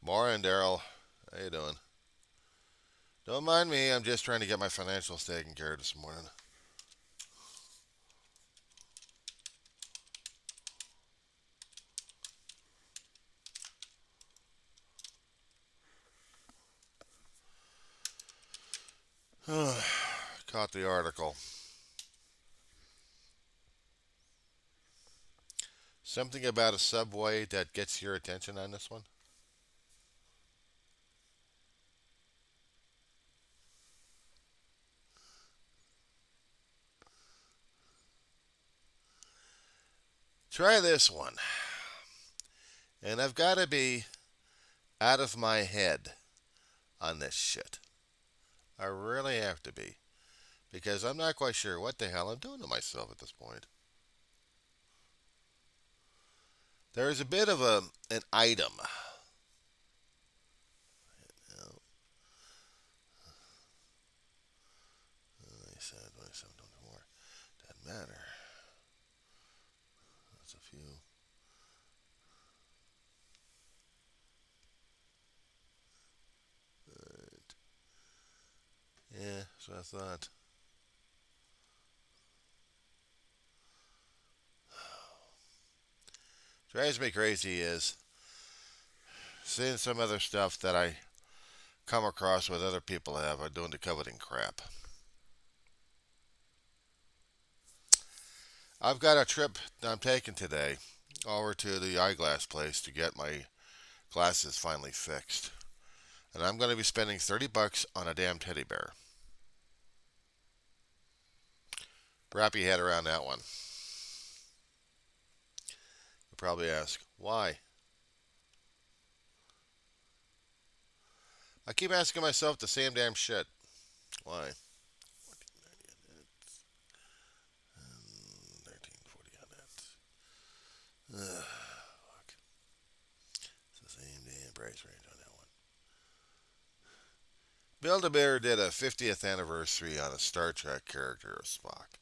Morning, Daryl. How you doing? Don't mind me. I'm just trying to get my financials taken care of this morning. Caught the article. Something about a subway that gets your attention on this one? Try this one. And I've got to be out of my head on this shit. I really have to be. Because I'm not quite sure what the hell I'm doing to myself at this point. There's a bit of an item. You 27, 27, 24. Doesn't matter. That's a few. Yeah, so I thought. Drives me crazy is seeing some other stuff that I come across with other people have are doing the coveting crap. I've got a trip I'm taking today over to the eyeglass place to get my glasses finally fixed. And I'm going to be spending 30 bucks on a damn teddy bear. Wrap your head around that one. You'll probably ask, why? I keep asking myself the same damn shit. Why? 1340 on that. Fuck. It's the same damn price range on that one. Build-A-Bear did a 50th anniversary on a Star Trek character of Spock.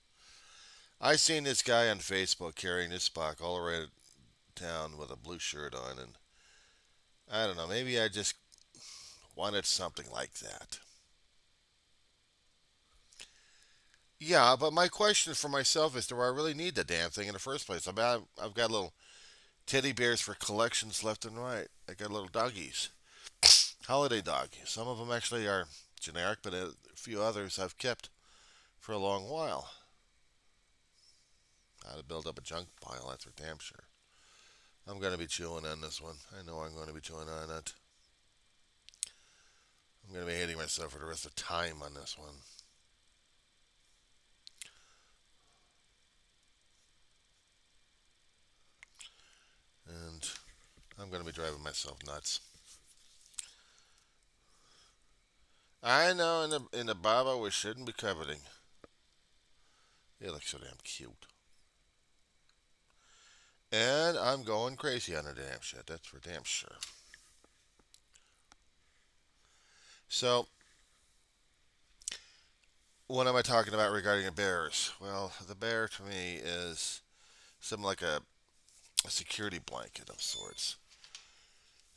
I seen this guy on Facebook carrying this Spock all around town with a blue shirt on, and I don't know, maybe I just wanted something like that. Yeah, but my question for myself is, do I really need the damn thing in the first place? I mean, I've got little teddy bears for collections left and right. I got little doggies, holiday doggies. Some of them actually are generic, but a few others I've kept for a long while. How to build up a junk pile, that's for damn sure. I'm going to be chewing on this one. I know I'm going to be chewing on it. I'm going to be hating myself for the rest of time on this one. And I'm going to be driving myself nuts. I know in the Baba we shouldn't be coveting. It looks so damn cute. And I'm going crazy on the damn shit. That's for damn sure. So, what am I talking about regarding the bears? Well, the bear to me is something like a security blanket of sorts.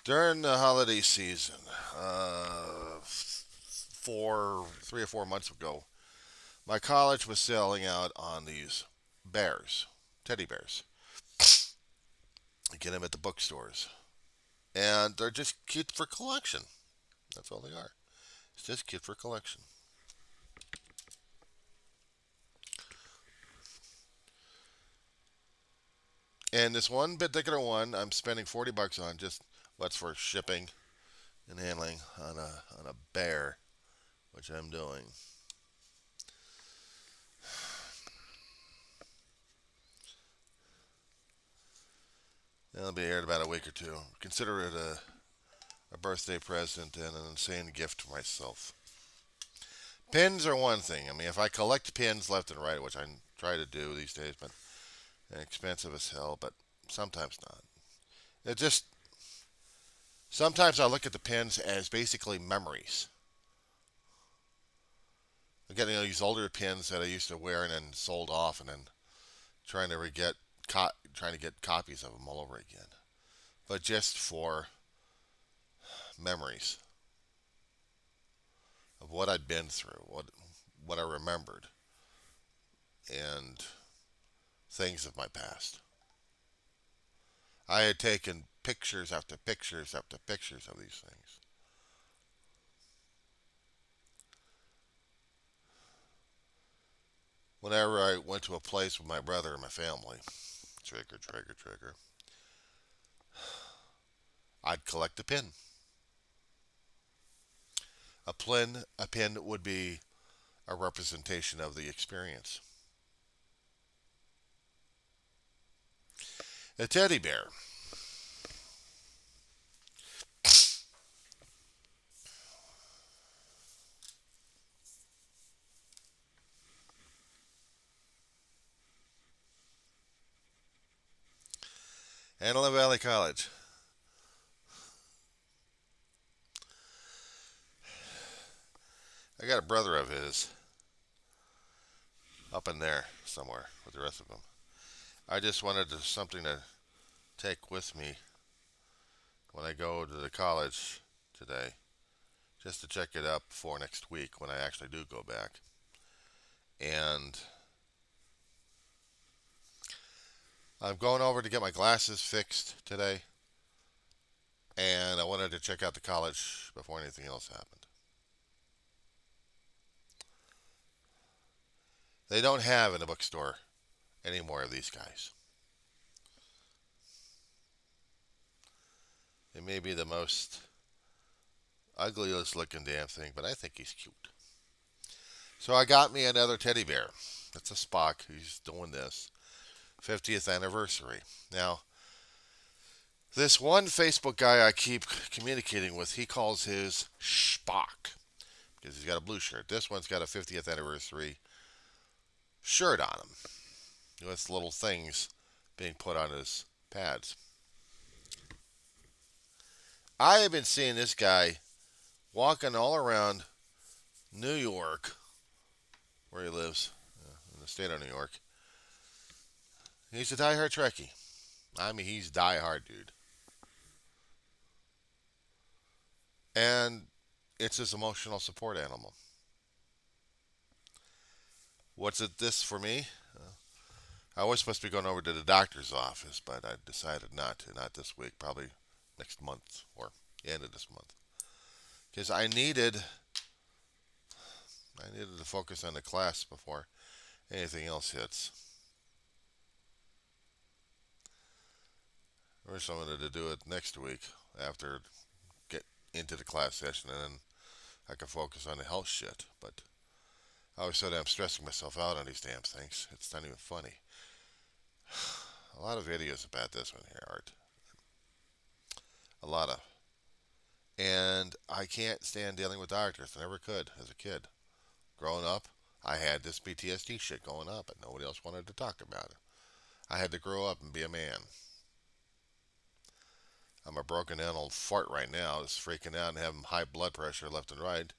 During the holiday season, 3 or 4 months ago, my college was selling out on these bears, teddy bears. You get them at the bookstores, and they're just cute for collection. That's all they are. It's just cute for collection. And this one particular one, I'm spending 40 bucks on just what's for shipping and handling on a bear, which I'm doing. It'll be here in about a week or two. Consider it a birthday present and an insane gift to myself. Pins are one thing. I mean, if I collect pins left and right, which I try to do these days, but they're expensive as hell, but sometimes not. It just sometimes I look at the pins as basically memories. I'm getting these older pins that I used to wear and then sold off, and then trying to get trying to get copies of them all over again. But just for memories of what I'd been through, what I remembered, and things of my past. I had taken pictures after pictures after pictures of these things. Whenever I went to a place with my brother and my family, trigger, trigger, trigger, I'd collect a pin. A pin would be a representation of the experience. A teddy bear. Antelope Valley College. I got a brother of his up in there somewhere with the rest of them. I just wanted something to take with me when I go to the college today, just to check it up for next week when I actually do go back. And I'm going over to get my glasses fixed today, and I wanted to check out the college before anything else happened. They don't have in the bookstore any more of these guys. It may be the most ugliest looking damn thing, but I think he's cute. So I got me another teddy bear. It's a Spock. He's doing this 50th anniversary. Now, this one Facebook guy I keep communicating with, he calls his Spock because he's got a blue shirt. This one's got a 50th anniversary shirt on him with little things being put on his pads. I have been seeing this guy walking all around New York, where he lives, in the state of New York. He's a diehard Trekkie. I mean, he's diehard, dude. And it's his emotional support animal. What's it this for me? I was supposed to be going over to the doctor's office, but I decided not to. Not this week, probably next month or the end of this month. Because I needed to focus on the class before anything else hits. I wish I wanted to do it next week after get into the class session, and then I could focus on the health shit. But I always said I'm stressing myself out on these damn things. It's not even funny. A lot of videos about this one here, Art. A lot of. And I can't stand dealing with doctors. I never could as a kid. Growing up, I had this PTSD shit going on, but nobody else wanted to talk about it. I had to grow up and be a man. I'm a broken down old fart right now, just freaking out and having high blood pressure left and right.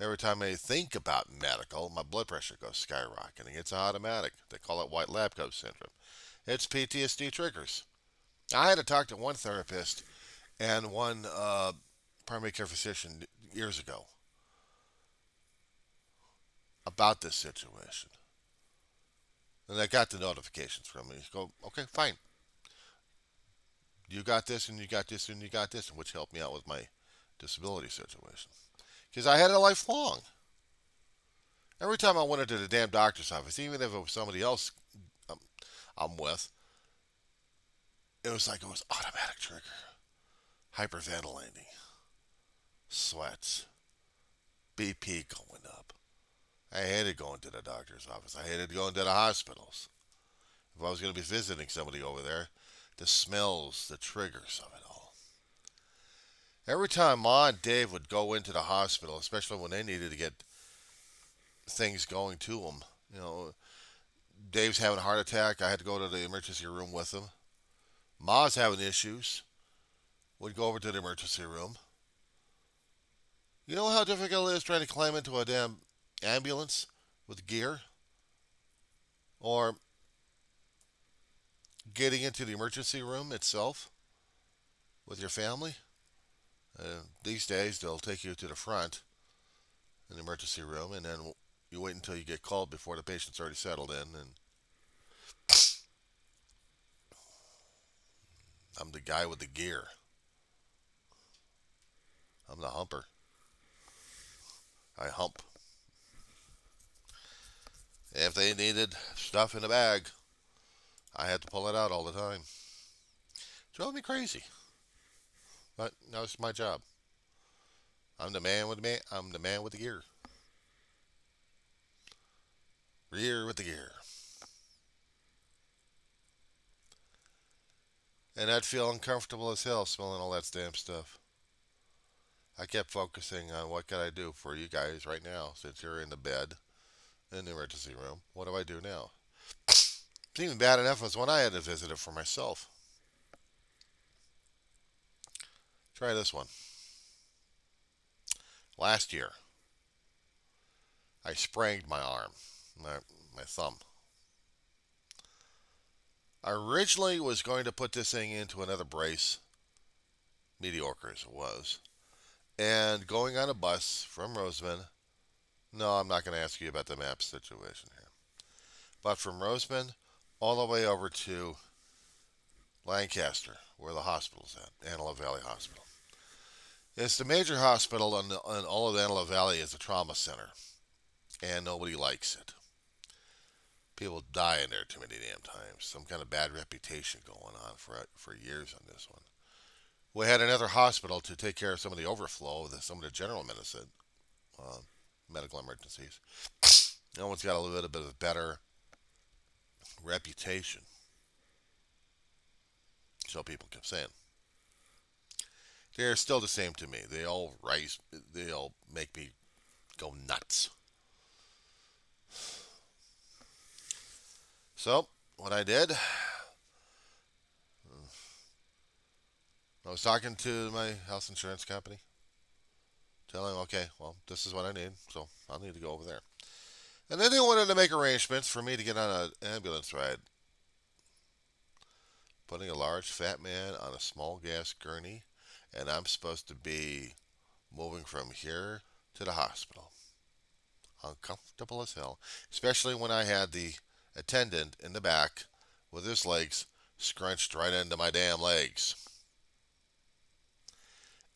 Every time I think about medical, my blood pressure goes skyrocketing. It's automatic. They call it white lab coat syndrome. It's PTSD triggers. I had to talk to one therapist and one primary care physician years ago about this situation. And I got the notifications from me. Go, okay, fine. You got this, and you got this, and you got this, which helped me out with my disability situation. Because I had it lifelong. Every time I went into the damn doctor's office, even if it was somebody else um, I'm with, it was like it was automatic trigger. Hyperventilating, sweats, BP going up. I hated going to the doctor's office. I hated going to the hospitals. If I was going to be visiting somebody over there, the smells, the triggers of it all. Every time Ma and Dave would go into the hospital, especially when they needed to get things going to them, Dave's having a heart attack. I had to go to the emergency room with him. Ma's having issues. We'd go over to the emergency room. You know how difficult it is trying to climb into a damn ambulance with gear? Or getting into the emergency room itself with your family? These days, they'll take you to the front in the emergency room, and then you wait until you get called before the patient's already settled in. And I'm the guy with the gear. I'm the humper. I hump. If they needed stuff in a bag, I had to pull it out all the time. Drove me crazy, but that was my job. I'm the man with the man. I'm the man with the gear. Rear with the gear. And I'd feel uncomfortable as hell smelling all that damn stuff. I kept focusing on what can I do for you guys right now since you're in the bed in the emergency room. What do I do now? It's even bad enough as when I had to visit it for myself. Try this one. Last year, I sprained my arm, my thumb. I originally was going to put this thing into another brace, mediocre as it was, and going on a bus from Roseman. No, I'm not going to ask you about the map situation here. But from Roseman all the way over to Lancaster, where the hospital's at, Antelope Valley Hospital. It's the major hospital in all of Antelope Valley is a trauma center, and nobody likes it. People die in there too many damn times. Some kind of bad reputation going on for years on this one. We had another hospital to take care of some of the overflow of some of the general medicine, uh, medical emergencies. No one's got a little bit of a better reputation. So people kept saying. They're still the same to me. They all rise. They all make me go nuts. So what I did, I was talking to my health insurance company, telling them, okay, well, this is what I need, so I'll need to go over there. And then they wanted to make arrangements for me to get on an ambulance ride, putting a large fat man on a small gas gurney, and I'm supposed to be moving from here to the hospital. Uncomfortable as hell, especially when I had the attendant in the back with his legs scrunched right into my damn legs.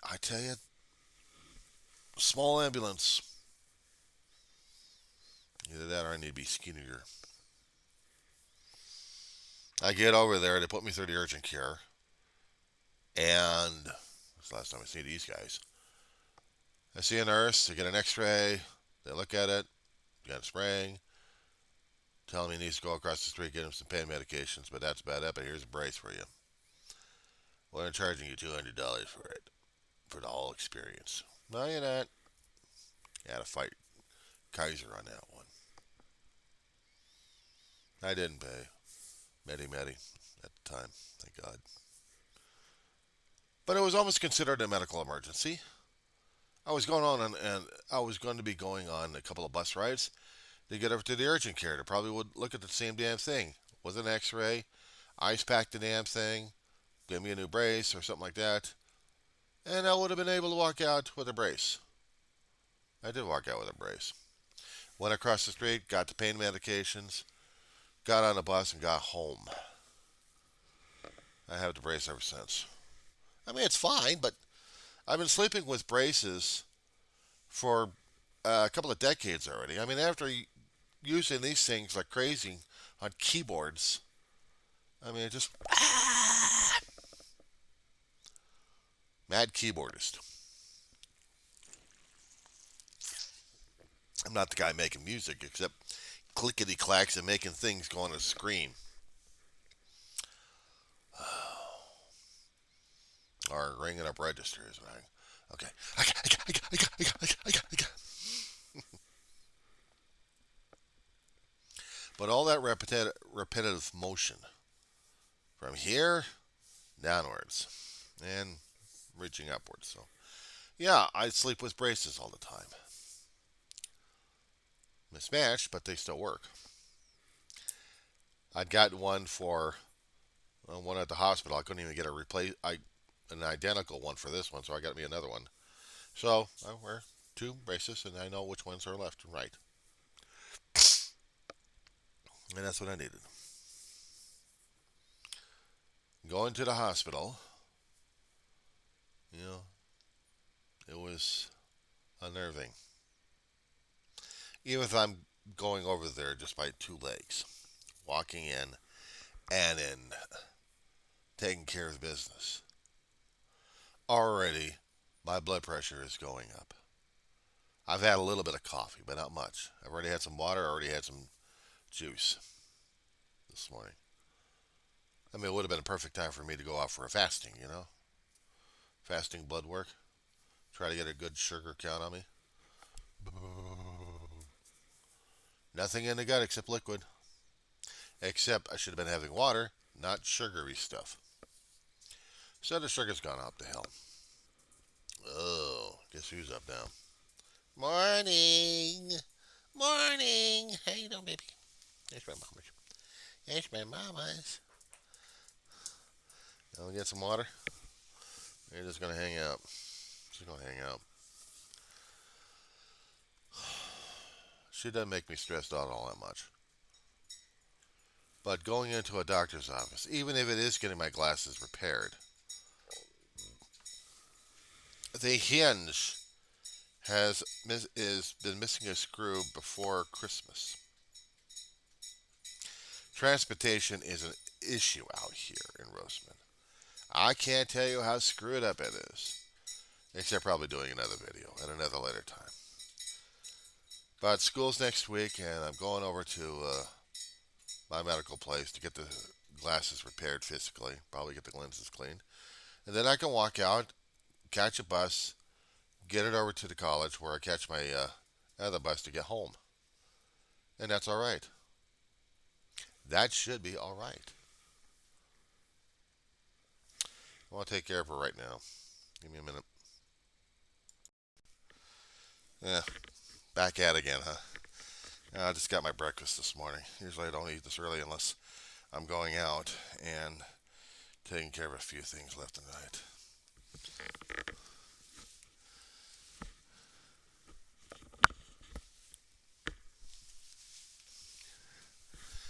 I tell you, small ambulance. Either that or I need to be skinnier. I get over there, they put me through the urgent care, and that's the last time I see these guys. I see a nurse, they get an x-ray, they look at it, got a spraying, telling me he needs to go across the street, get him some pain medications, but that's about it, but here's a brace for you. Well, I'm charging you $200 for it, for the whole experience. No, you're not. You had to fight Kaiser on that one. I didn't pay. Medi at the time, thank God. But it was almost considered a medical emergency. I was going on and I was going to be going on a couple of bus rides to get over to the urgent care. They probably would look at the same damn thing with an x-ray, ice pack the damn thing, give me a new brace or something like that, and I would have been able to walk out with a brace. I did walk out with a brace. Went across the street, got the pain medications, got on a bus, and got home. I have the brace ever since. I mean, it's fine, but I've been sleeping with braces for a couple of decades already. I mean, after using these things like crazy on keyboards, I mean, just mad keyboardist. I'm not the guy making music, except clickety clacks and making things go on a screen. Or ringing up registers. Okay. But all that repetitive motion from here downwards and reaching upwards. So, yeah, I sleep with braces all the time. Mismatched, but they still work. I'd gotten one for one at the hospital. I couldn't even get a replace. I an identical one for this one, so I got me another one. So I wear two braces, and I know which ones are left and right, and that's what I needed. Going to the hospital, you know, it was unnerving. Even if I'm going over there just by two legs, walking in and in taking care of business. Already, my blood pressure is going up. I've had a little bit of coffee, but not much. I've already had some water, I already had some juice this morning. I mean, it would have been a perfect time for me to go out for a fasting, fasting blood work. Try to get a good sugar count on me. Nothing in the gut except liquid. Except I should have been having water, not sugary stuff. So the sugar's gone up the hill. Oh, guess who's up now? Morning. Morning. How you doing, baby? There's my mama's. There's my mama's. Now we get some water. You're just gonna hang out. She's gonna hang out. She doesn't make me stressed out all that much. But going into a doctor's office, even if it is getting my glasses repaired, the hinge has is been missing a screw before Christmas. Transportation is an issue out here in Roseman. I can't tell you how screwed up it is, except probably doing another video at another later time. But school's next week, and I'm going over to my medical place to get the glasses repaired physically, probably get the lenses cleaned, and then I can walk out, catch a bus, get it over to the college where I catch my other bus to get home, and that's all right. That should be all right. I want to take care of her right now. Give me a minute. Yeah, back at it again, huh? I just got my breakfast this morning. Usually I don't eat this early unless I'm going out and taking care of a few things left and right.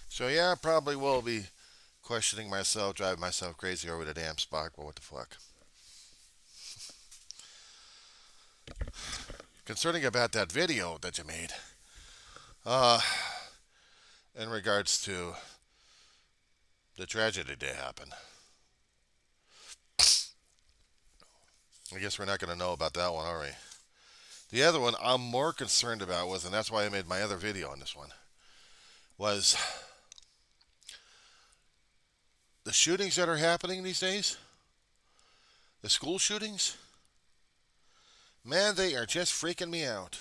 So yeah, I probably will be questioning myself, driving myself crazy over the damn spark. Well, what the fuck? Concerning about that video that you made, uh, in regards to the tragedy that happened, I guess we're not going to know about that one, are we? The other one I'm more concerned about was, and that's why I made my other video on this one, was the shootings that are happening these days. The school shootings. Man, they are just freaking me out.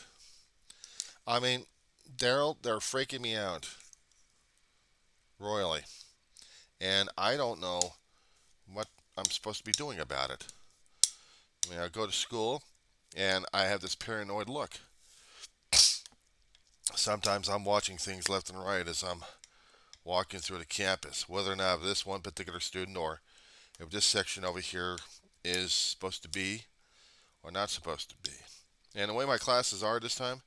I mean, Daryl, they're freaking me out royally. And I don't know what I'm supposed to be doing about it. I mean, I go to school and I have this paranoid look. Sometimes I'm watching things left and right as I'm walking through the campus, whether or not this one particular student or if this section over here is supposed to be or not supposed to be. And the way my classes are this time,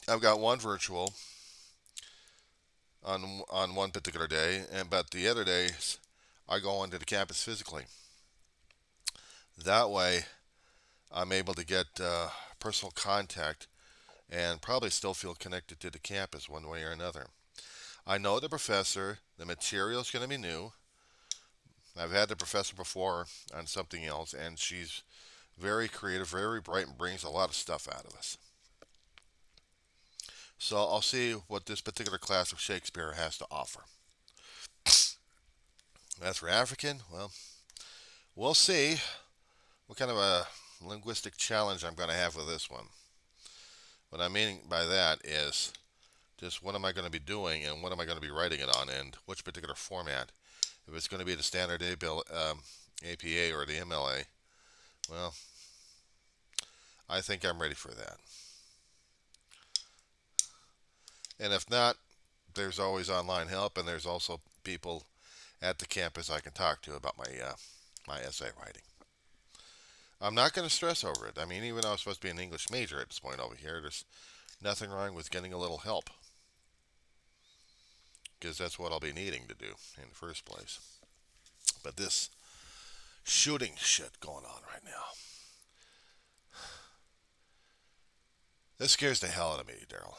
I've got one virtual on one particular day, and but the other days I go onto the campus physically. That way, I'm able to get personal contact and probably still feel connected to the campus one way or another. I know the professor, the material is going to be new. I've had the professor before on something else, and she's very creative, very bright, and brings a lot of stuff out of us. So I'll see what this particular class of Shakespeare has to offer. As for African, well, we'll see what kind of a linguistic challenge I'm going to have with this one. What I mean by that is just what am I going to be doing and what am I going to be writing it on and which particular format. If it's going to be the standard APA or the MLA, well, I think I'm ready for that. And if not, there's always online help, and there's also people at the campus I can talk to about my essay writing. I'm not going to stress over it. I mean, even though I'm supposed to be an English major at this point over here, there's nothing wrong with getting a little help because that's what I'll be needing to do in the first place. But this shooting shit going on right now, this scares the hell out of me, Daryl.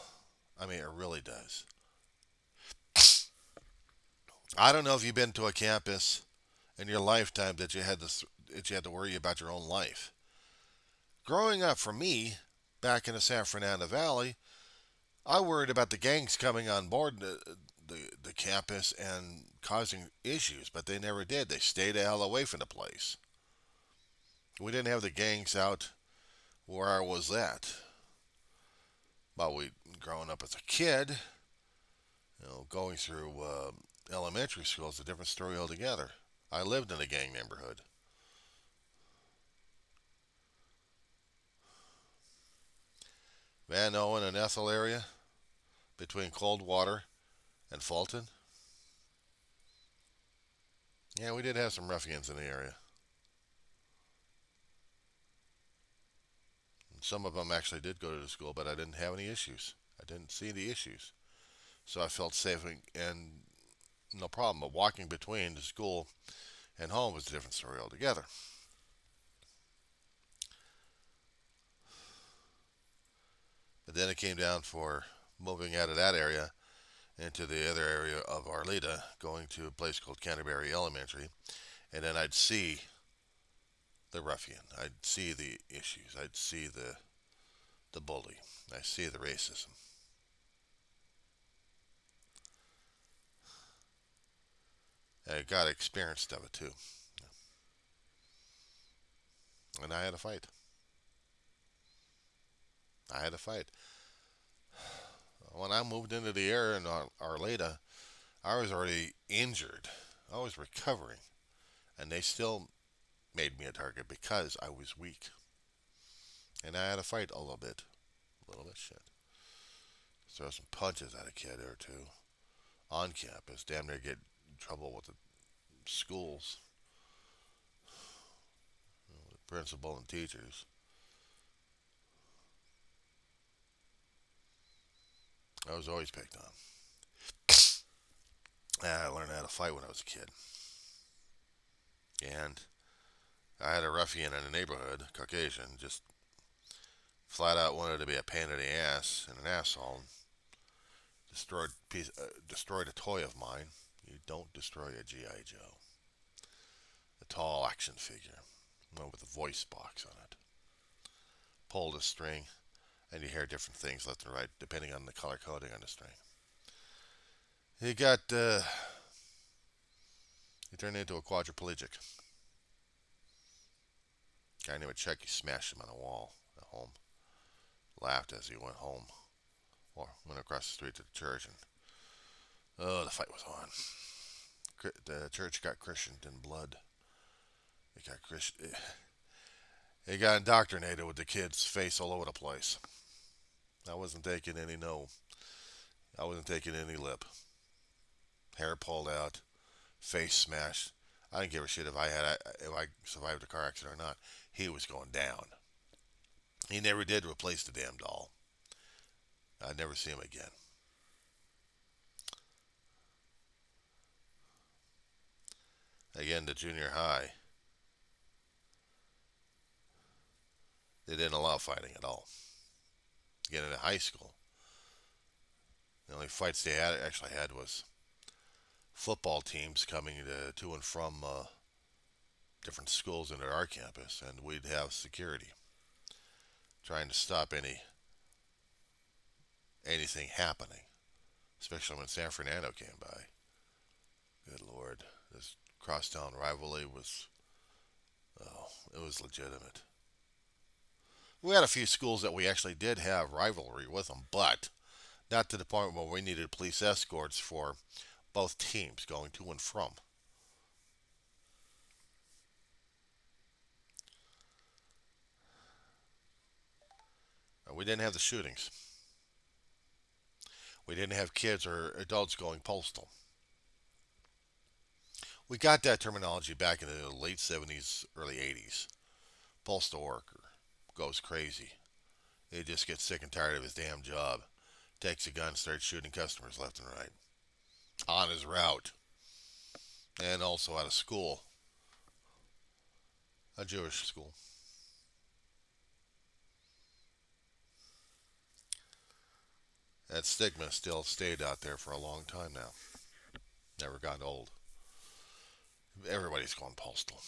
I mean, it really does. I don't know if you've been to a campus in your lifetime that you had to worry about your own life. Growing up, for me, back in the San Fernando Valley, I worried about the gangs coming on board the campus and causing issues, but they never did. They stayed the hell away from the place. We didn't have the gangs out where I was at. But growing up as a kid, going through elementary school is a different story altogether. I lived in a gang neighborhood. Van Owen and Ethel area, between Coldwater and Fulton. Yeah, we did have some ruffians in the area. Some of them actually did go to the school, but I didn't have any issues. I didn't see the issues. So I felt safe and no problem. But walking between the school and home was a different story altogether. But then it came down for moving out of that area into the other area of Arleta, going to a place called Canterbury Elementary, and then I'd see the ruffian. I'd see the issues. I'd see the bully. I see the racism. I got experienced of it too, and I had a fight. I had a fight. When I moved into the area in Arleta, I was already injured. I was recovering, and they still made me a target because I was weak. And I had to fight a little bit. A little bit shit. Throw some punches at a kid or two on campus. Damn near get in trouble with the schools, the principal and teachers. I was always picked on. And I learned how to fight when I was a kid. And I had a ruffian in the neighborhood, Caucasian, just flat out wanted to be a pain in the ass and an asshole. Destroyed a toy of mine. You don't destroy a GI Joe. A tall action figure, one with a voice box on it. Pulled a string, and you hear different things left and right depending on the color coding on the string. He got he turned into a quadriplegic. Guy named Chucky smashed him on a wall at home. Laughed as he went home, or went across the street to the church, and the fight was on. The church got christened in blood. It got It got indoctrinated with the kid's face all over the place. I wasn't taking any no. I wasn't taking any lip. Hair pulled out, face smashed. I didn't give a shit if I survived a car accident or not. He was going down. He never did replace the damn doll. I'd never see him again. Again, to junior high, they didn't allow fighting at all. Again, in high school, the only fights they actually had was football teams coming to and from different schools into our campus, and we'd have security trying to stop anything happening, especially when San Fernando came by. Good Lord, this crosstown rivalry was, oh, it was legitimate. We had a few schools that we actually did have rivalry with them, but not to the point where we needed police escorts for both teams going to and from. We didn't have the shootings. We didn't have kids or adults going postal. We got that terminology back in the late 70s, early 80s. postal worker goes crazy. He just gets sick and tired of his damn job. Takes a gun, starts shooting customers left and right. On his route. And also out of school. A Jewish school. That stigma still stayed out there for a long time now. Never got old. Everybody's going postal.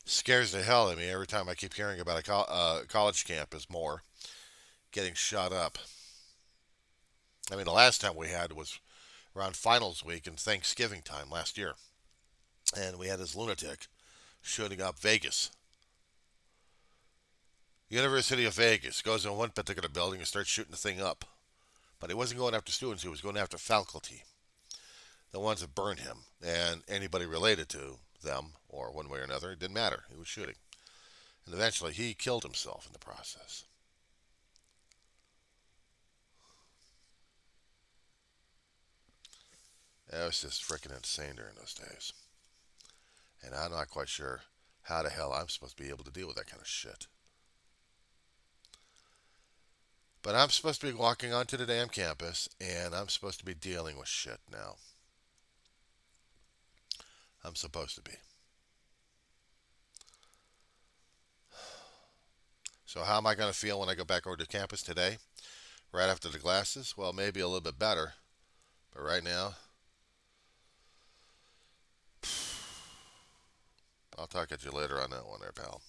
Scares the hell out of me every time I keep hearing about a college campus more getting shot up. I mean, the last time we had was around finals week and Thanksgiving time last year. And we had this lunatic shooting up Vegas. University of Vegas goes in one particular building and starts shooting the thing up. But he wasn't going after students, he was going after faculty, the ones that burned him, and anybody related to them, or one way or another. It didn't matter. He was shooting. And eventually he killed himself in the process. It was just freaking insane during those days. And I'm not quite sure how the hell I'm supposed to be able to deal with that kind of shit. But I'm supposed to be walking onto the damn campus, and I'm supposed to be dealing with shit now. I'm supposed to be. So how am I going to feel when I go back over to campus today? Right after the classes? Well, maybe a little bit better. But right now, I'll talk at you later on that one there, pal.